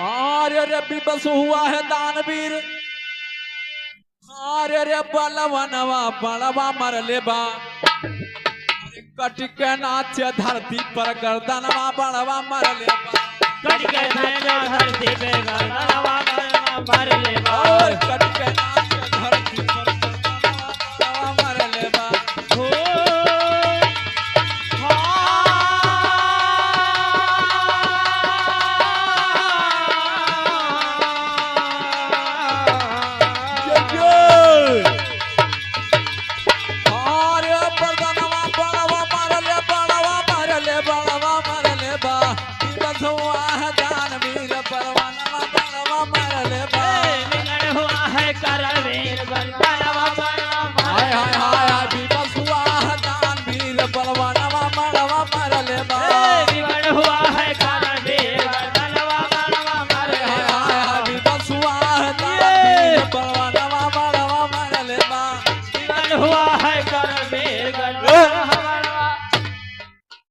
अरे रे विवश हुआ है दानवीर। अरे रे बलवनवा बलवा मर लेबा। कट के नाचे धरती पर गर्दनवा बलवा मर लेबा। कट के धरती पे गर्दनवा मर लेबा। कट के नाचे धरती पर गर्दनवा मर लेबा। हुआ है कर